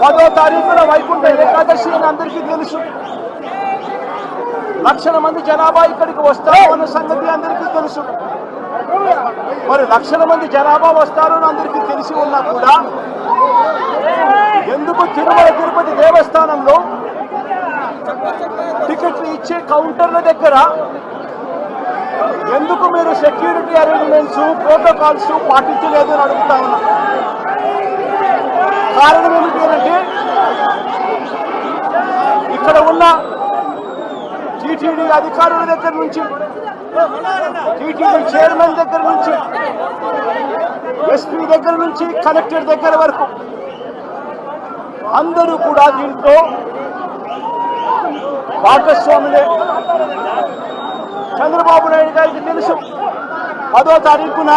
10వ తారీఖున వైకుంఠ ఏకాదశి అని అందరికీ తెలుసు. లక్షల మంది జనాభా ఇక్కడికి వస్తారు అన్న సంగతి అందరికీ తెలుసు. మరి లక్షల మంది జనాభా వస్తారు అని అందరికీ తెలిసి ఉన్నా కూడా ఎందుకు తిరుమల తిరుపతి దేవస్థానంలో టికెట్లు ఇచ్చే కౌంటర్ల దగ్గర ఎందుకు మీరు సెక్యూరిటీ అరేంజ్మెంట్స్ ప్రోటోకాల్స్ పాటించలేదు అని అడుగుతా ఉన్నా. కారణం ఏమిటి అంటే ఇక్కడ ఉన్న టీటీడీ అధికారుల దగ్గర నుంచి, టీటీడీ చైర్మన్ దగ్గర నుంచి, ఎస్పీ దగ్గర నుంచి కలెక్టర్ దగ్గర వరకు అందరూ కూడా దీంట్లో భాగస్వాములే. చంద్రబాబు నాయుడు గారికి తెలుసు 10వ తారీఖున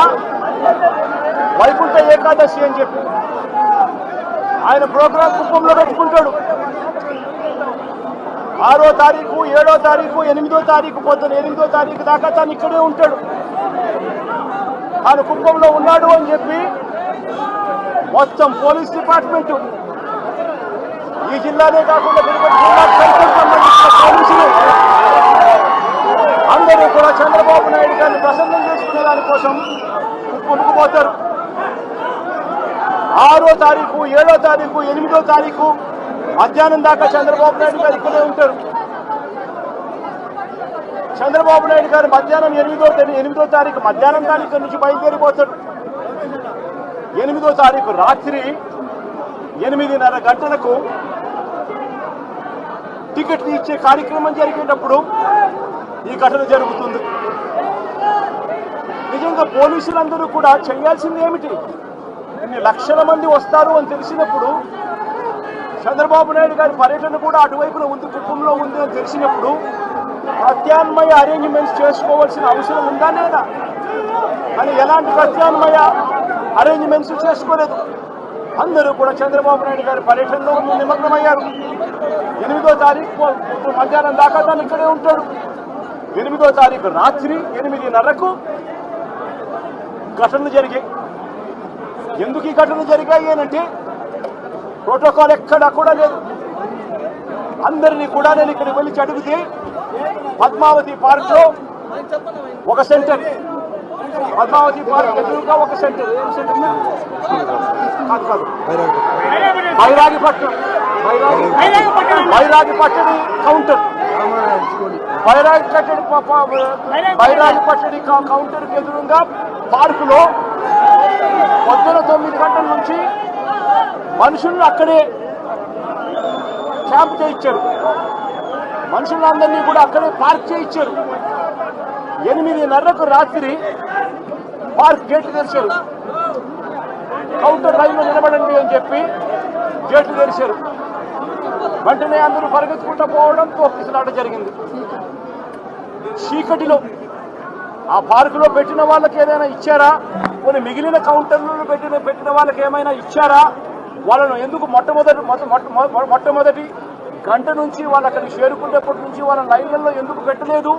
వైకుంఠ ఏకాదశి అని చెప్పి ఆయన ప్రోగ్రాం కుప్పంలో పెట్టుకుంటాడు. 6వ తారీఖు, 7వ తారీఖు, 8వ తారీఖు పొద్దున 8వ తారీఖు దాకా తాను ఇక్కడే ఉంటాడు. తాను కుప్పంలో ఉన్నాడు అని చెప్పి మొత్తం పోలీస్ డిపార్ట్మెంటు, ఈ జిల్లానే కాకుండా తిరుపతి జిల్లాకు సంబంధించిన పోలీసులు అందరూ కూడా చంద్రబాబు నాయుడు గారిని ప్రసన్నం చేసుకునే దానికోసం కొనుక్కుపోతారు. 6వ తారీఖు, 7వ తారీఖు, 8వ తారీఖు మధ్యాహ్నం దాకా చంద్రబాబు నాయుడు గారు ఇక్కడే ఉంటారు. చంద్రబాబు నాయుడు గారు మధ్యాహ్నం 8వ తారీఖు మధ్యాహ్నం తారీఖు నుంచి బయలుదేరిపోతాడు. 8వ తారీఖు రాత్రి 8:30 గంటలకు టికెట్లు ఇచ్చే కార్యక్రమం జరిగేటప్పుడు ఈ ఘటన జరుగుతుంది. నిజంగా పోలీసులందరూ కూడా చేయాల్సింది ఏమిటి? ఇన్ని లక్షల మంది వస్తారు అని తెలిసినప్పుడు, చంద్రబాబు నాయుడు గారి పర్యటన కూడా అటువైపున ఉంది, కుటుంబంలో ఉంది అని తెలిసినప్పుడు ప్రత్యామ్నాయ అరేంజ్మెంట్స్ చేసుకోవాల్సిన అవసరం ఉందా లేదా? అని ఎలాంటి ప్రత్యామ్నాయ అరేంజ్మెంట్స్ చేసుకోలేదు. అందరూ కూడా చంద్రబాబు నాయుడు గారి పర్యటనలో నిమగ్నమయ్యారు. 8వ తారీఖు మధ్యాహ్నం దాకా తాను ఇక్కడే ఉంటాడు. 8వ తారీఖు రాత్రి 8:30కు ఘటనలు జరిగాయి. ఎందుకు ఈ ఘటనలు జరిగాయి అంటే ప్రోటోకాల్ ఎక్కడా కూడా లేదు. అందరినీ కూడా నేను ఇక్కడికి వెళ్ళి అడిగితే పద్మావతి పార్క్ లో ఒక సెంటర్, పద్మావతి పార్క్ ఎదురుగా ఒక సెంటర్, ఏం సెంటర్ కాదు బైరాగిపట్నం, బైరాగిపట్టడి కౌంటర్, బైరాగిపట్టడి కౌంటర్కి ఎదురుగా పార్కులో పొద్దున 9 గంటల నుంచి మనుషులను అక్కడే క్యాంప్ చేయించారు. మనుషులందరినీ కూడా అక్కడే పార్క్ చేయించారు. 8:30కు రాత్రి పార్క్ గేట్లు తెరిచారు. కౌంటర్ లైన్లో నిలబడండి అని చెప్పి గేట్లు తెరిచారు. వెంటనే అందరూ పరిగెత్తుకుంటూ పోవడం, తోపిసలాట జరిగింది. చీకటిలో ఆ పార్కులో పెట్టిన వాళ్ళకి ఏదైనా ఇచ్చారా? కొన్ని మిగిలిన కౌంటర్లలో పెట్టిన వాళ్ళకి ఏమైనా ఇచ్చారా? వాళ్ళను ఎందుకు మొట్టమొదటి గంట నుంచి వాళ్ళు అక్కడికి చేరుకునేప్పటి నుంచి వాళ్ళ లైన్లలో ఎందుకు పెట్టలేదు?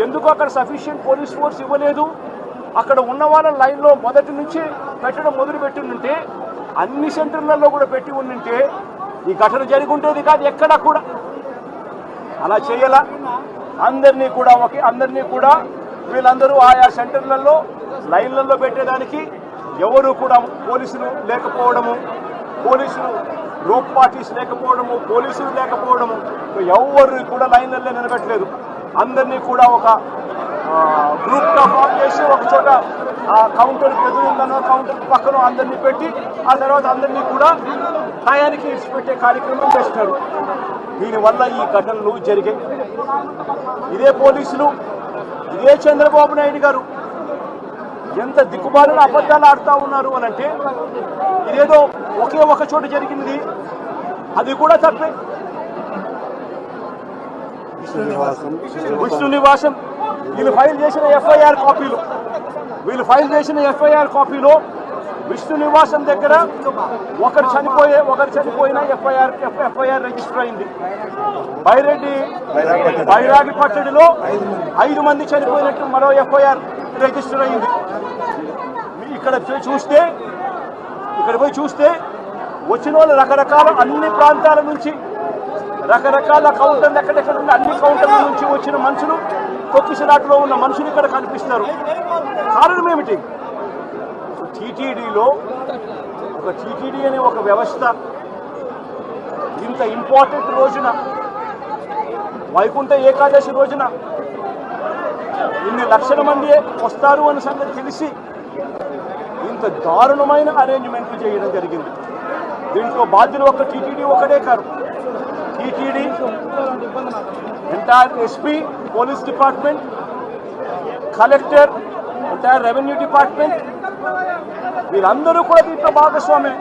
ఎందుకు అక్కడ సఫిషియెంట్ పోలీస్ ఫోర్స్ ఇవ్వలేదు? అక్కడ ఉన్న వాళ్ళ లైన్లో మొదటి నుంచి పెట్టడం మొదలుపెట్టి ఉంటే, అన్ని సెంటర్లలో కూడా పెట్టి ఉంటే ఈ ఘటన జరిగి ఉండేది కాదు. ఎక్కడా కూడా అలా చేయాల. అందరినీ కూడా వీళ్ళందరూ ఆయా సెంటర్లలో లైన్లలో పెట్టేదానికి ఎవరు కూడా పోలీసులు లేకపోవడము, పోలీసులు రోప్ పార్టీస్ లేకపోవడము, పోలీసులు లేకపోవడము, ఎవరు కూడా లైన్లలో నిలబెట్టలేదు. అందరినీ కూడా ఒక గ్రూప్గా ఫామ్ చేసి ఒక చోట ఆ కౌంటర్కి ఎదురుందనో కౌంటర్ పక్కన అందరినీ పెట్టి ఆ తర్వాత అందరినీ కూడా టయానికి ఇచ్చిపెట్టే కార్యక్రమం చేస్తున్నారు. దీనివల్ల ఈ ఘటనలు జరిగాయి. ఇదే పోలీసులు, ఇదే చంద్రబాబు నాయుడు గారు ఎంత దిక్కుమాలిన అబద్ధాలు ఆడుతూ ఉన్నారు అని అంటే, ఇదేదో ఒకే ఒక చోట జరిగింది, అది కూడా తప్పే. విష్ణు నివాసం వీళ్ళు ఫైల్ చేసిన ఎఫ్ఐఆర్ కాపీలో విష్ణు నివాసం దగ్గర ఒకరు చనిపోయిన ఎఫ్ఐఆర్ రిజిస్టర్ అయింది. బైరాగిపట్టడిలో 5 మంది చనిపోయినట్టు మరో ఎఫ్ఐఆర్ రిజిస్టర్ అయింది. ఇక్కడ పోయి చూస్తే వచ్చిన వాళ్ళు రకరకాల అన్ని ప్రాంతాల నుంచి రకరకాల కౌంటర్లు ఎక్కడెక్కడ ఉన్న అన్ని కౌంటర్ల నుంచి వచ్చిన మనుషులు తొక్కిసలాటలో ఉన్న మనుషులు ఇక్కడ కనిపిస్తారు. కారణం ఏమిటి? టీటీడీలో ఒక టీటీడీ అనే ఒక వ్యవస్థ ఇంత ఇంపార్టెంట్ రోజున వైకుంఠ ఏకాదశి రోజున ఇన్ని లక్షల మంది వస్తారు అన్న సంగతి తెలిసి ఇంత దారుణమైన అరేంజ్మెంట్లు చేయడం జరిగింది. దీంట్లో బాధ్యులు ఒక టీటీడీ ఒకటే కాదు, TTD entire SP police department, collector, entire revenue department వీళ్ళందరూ కూడా దీంట్లో భాగస్వామ్యం.